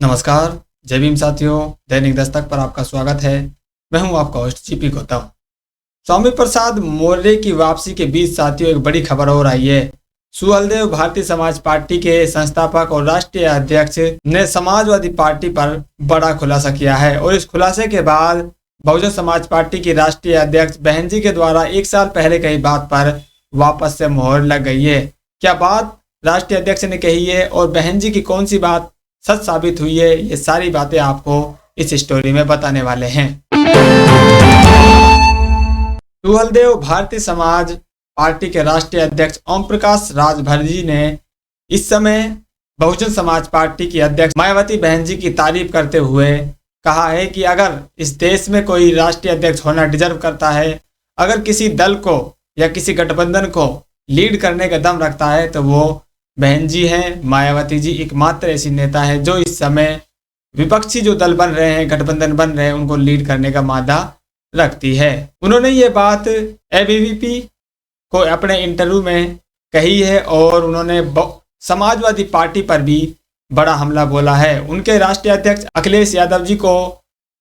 नमस्कार, जय भीम साथियों। दैनिक दस्तक पर आपका स्वागत है। मैं हूं आपका होस्ट जीपी गौतम। स्वामी प्रसाद मौर्य की वापसी के बीच साथियों एक बड़ी खबर और आई है। सुहलदेव भारतीय समाज पार्टी के संस्थापक और राष्ट्रीय अध्यक्ष ने समाजवादी पार्टी पर बड़ा खुलासा किया है और इस खुलासे के बाद बहुजन समाज पार्टी की राष्ट्रीय अध्यक्ष बहन जी के द्वारा 1 साल पहले कही बात पर वापस से मोहर लग गई है। क्या बात राष्ट्रीय अध्यक्ष ने कही है और बहन जी की कौन सी बात सच साबित हुई है, ये सारी बातें आपको इस स्टोरी में बताने वाले हैं। सुहलदेव भारतीय समाज पार्टी के राष्ट्रीय अध्यक्ष ओम प्रकाश राजभर ने इस समय बहुजन समाज पार्टी की अध्यक्ष मायावती बहन जी की तारीफ करते हुए कहा है कि अगर इस देश में कोई राष्ट्रीय अध्यक्ष होना डिजर्व करता है, अगर किसी दल को या किसी गठबंधन को लीड करने का दम रखता है तो वो बहन जी हैं। मायावती जी एकमात्र ऐसी नेता है जो इस समय विपक्षी जो दल बन रहे हैं, गठबंधन बन रहे हैं, उनको लीड करने का मादा रखती है। उन्होंने ये बात एबीवीपी को अपने इंटरव्यू में कही है और उन्होंने समाजवादी पार्टी पर भी बड़ा हमला बोला है। उनके राष्ट्रीय अध्यक्ष अखिलेश यादव जी को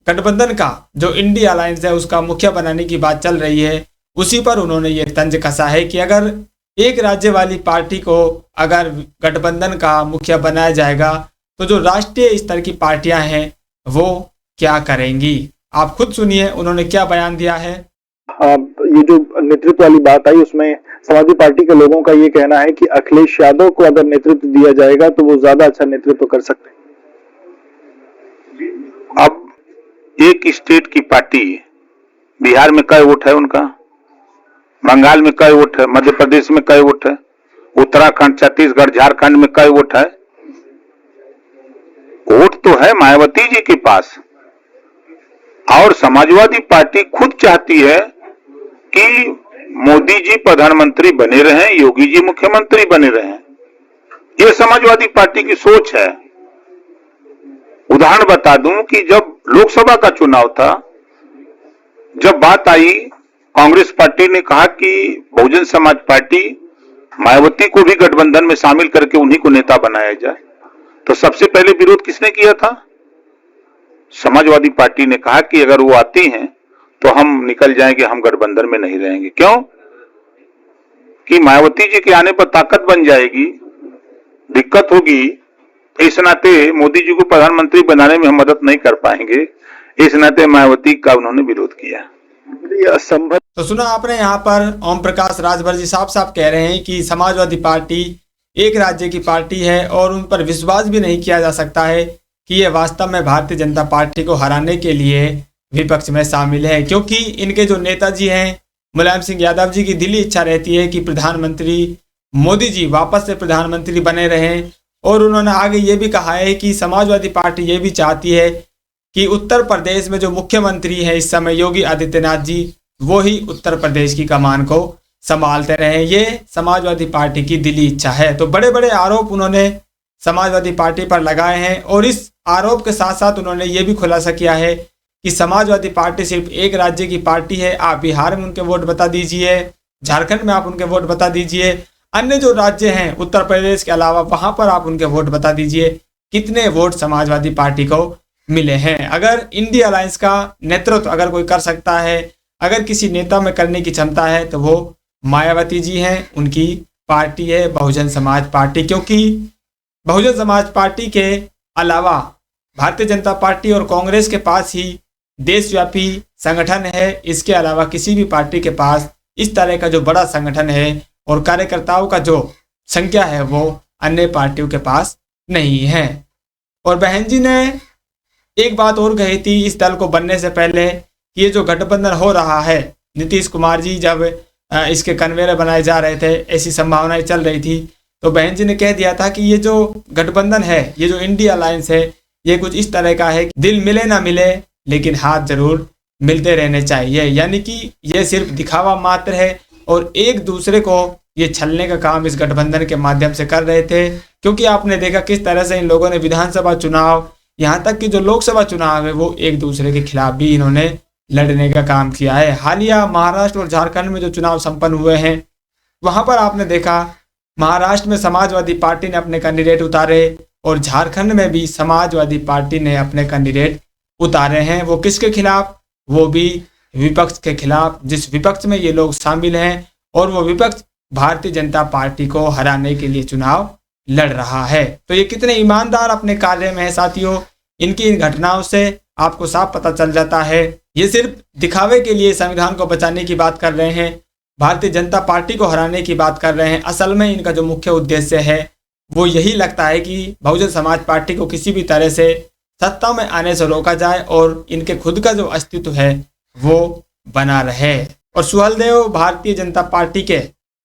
गठबंधन का जो इंडिया अलायंस है उसका मुखिया बनाने की बात चल रही है, उसी पर उन्होंने ये तंज कसा है कि अगर एक राज्य वाली पार्टी को अगर गठबंधन का मुखिया बनाया जाएगा तो जो राष्ट्रीय स्तर की पार्टियां हैं वो क्या करेंगी। आप खुद सुनिए उन्होंने क्या बयान दिया है। ये जो नेतृत्व वाली बात आई उसमें समाजवादी पार्टी के लोगों का ये कहना है कि अखिलेश यादव को अगर नेतृत्व दिया जाएगा तो वो ज्यादा अच्छा नेतृत्व कर सकते हैं। अब एक स्टेट की पार्टी, बिहार में कई वोट है उनका, बंगाल में कई वोट है, मध्य प्रदेश में कई वोट है, उत्तराखंड, छत्तीसगढ़, झारखंड में कई वोट है। वोट तो है मायावती जी के पास और समाजवादी पार्टी खुद चाहती है कि मोदी जी प्रधानमंत्री बने रहें, योगी जी मुख्यमंत्री बने रहें। यह समाजवादी पार्टी की सोच है। उदाहरण बता दूं कि जब लोकसभा का चुनाव था, जब बात आई, कांग्रेस पार्टी ने कहा कि बहुजन समाज पार्टी मायावती को भी गठबंधन में शामिल करके उन्हीं को नेता बनाया जाए, तो सबसे पहले विरोध किसने किया था? समाजवादी पार्टी ने कहा कि अगर वो आती हैं तो हम निकल जाएंगे, हम गठबंधन में नहीं रहेंगे। क्यों? कि मायावती जी के आने पर ताकत बन जाएगी, दिक्कत होगी, इस नाते मोदी जी को प्रधानमंत्री बनाने में हम मदद नहीं कर पाएंगे। इस नाते मायावती का उन्होंने विरोध किया। तो सुना आपने, यहाँ पर ओम प्रकाश राजभर जी साफ साफ कह रहे हैं कि समाजवादी पार्टी एक राज्य की पार्टी है और उन पर विश्वास भी नहीं किया जा सकता है कि ये वास्तव में भारतीय जनता पार्टी को हराने के लिए विपक्ष में शामिल है, क्योंकि इनके जो नेताजी हैं मुलायम सिंह यादव जी की दिली इच्छा रहती है कि प्रधानमंत्री मोदी जी वापस से प्रधानमंत्री बने रहें। और उन्होंने आगे ये भी कहा है कि समाजवादी पार्टी ये भी चाहती है कि उत्तर प्रदेश में जो मुख्यमंत्री है इस समय योगी आदित्यनाथ जी, वो ही उत्तर प्रदेश की कमान को संभालते रहे। ये समाजवादी पार्टी की दिली इच्छा है। तो बड़े बड़े आरोप उन्होंने समाजवादी पार्टी पर लगाए हैं और इस आरोप के साथ साथ उन्होंने ये भी खुलासा किया है कि समाजवादी पार्टी सिर्फ एक राज्य की पार्टी है। आप बिहार में उनके वोट बता दीजिए, झारखंड में आप उनके वोट बता दीजिए, अन्य जो राज्य हैं उत्तर प्रदेश के अलावा वहां पर आप उनके वोट बता दीजिए, कितने वोट समाजवादी पार्टी को मिले हैं। अगर इंडिया अलायंस का नेतृत्व अगर कोई कर सकता है, अगर किसी नेता में करने की क्षमता है तो वो मायावती जी हैं, उनकी पार्टी है बहुजन समाज पार्टी। क्योंकि बहुजन समाज पार्टी के अलावा भारतीय जनता पार्टी और कांग्रेस के पास ही देशव्यापी संगठन है। इसके अलावा किसी भी पार्टी के पास इस तरह का जो बड़ा संगठन है और कार्यकर्ताओं का जो संख्या है वो अन्य पार्टियों के पास नहीं है। और बहन जी ने एक बात और कही थी इस दल को बनने से पहले कि ये जो गठबंधन हो रहा है, नीतीश कुमार जी जब इसके कन्वेयर बनाए जा रहे थे, ऐसी संभावनाएं चल रही थी, तो बहन जी ने कह दिया था कि ये जो गठबंधन है, ये जो इंडिया अलायंस है, ये कुछ इस तरह का है, दिल मिले ना मिले लेकिन हाथ जरूर मिलते रहने चाहिए। यानी कि ये सिर्फ दिखावा मात्र है और एक दूसरे को ये छलने का काम इस गठबंधन के माध्यम से कर रहे थे। क्योंकि आपने देखा किस तरह से इन लोगों ने विधानसभा चुनाव, यहाँ तक कि जो लोकसभा चुनाव है, वो एक दूसरे के खिलाफ भी इन्होंने लड़ने का काम किया है। हालिया महाराष्ट्र और झारखंड में जो चुनाव संपन्न हुए हैं, वहां पर आपने देखा महाराष्ट्र में समाजवादी पार्टी ने अपने कैंडिडेट उतारे और झारखंड में भी समाजवादी पार्टी ने अपने कैंडिडेट उतारे हैं। वो किसके खिलाफ? वो भी विपक्ष के खिलाफ, जिस विपक्ष में ये लोग शामिल हैं, और वो विपक्ष भारतीय जनता पार्टी को हराने के लिए चुनाव लड़ रहा है। तो ये कितने ईमानदार अपने कार्य में है साथियों, इनकी इन घटनाओं से आपको साफ पता चल जाता है। ये सिर्फ दिखावे के लिए संविधान को बचाने की बात कर रहे हैं, भारतीय जनता पार्टी को हराने की बात कर रहे हैं। असल में इनका जो मुख्य उद्देश्य है वो यही लगता है कि बहुजन समाज पार्टी को किसी भी तरह से सत्ता में आने से रोका जाए और इनके खुद का जो अस्तित्व है वो बना रहे। और सुहलदेव भारतीय जनता पार्टी के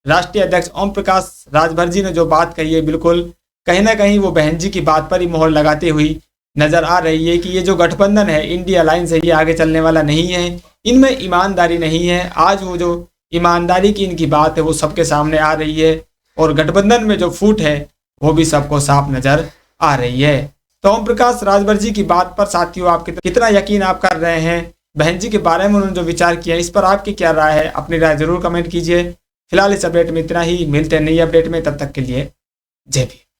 राष्ट्रीय अध्यक्ष ओम प्रकाश राजभर जी ने जो बात कही है, बिल्कुल कहीं ना कहीं वो बहन जी की बात पर ही मोहर लगाते हुई नजर आ रही है कि ये जो गठबंधन है, इंडिया अलायंस है, ये आगे चलने वाला नहीं है, इनमें ईमानदारी नहीं है। आज वो जो ईमानदारी की इनकी बात है वो सबके सामने आ रही है और गठबंधन में जो फूट है वो भी सबको साफ नजर आ रही है। तो ओम प्रकाश राजभर जी की बात पर साथियों आप कितना यकीन आप कर रहे हैं? बहन जी के बारे में उन्होंने जो विचार किया इस पर आपकी क्या राय है? अपनी राय जरूर कमेंट कीजिए। फिलहाल इस अपडेट में इतना ही, मिलते हैं नई अपडेट में, तब तक के लिए जय भीम।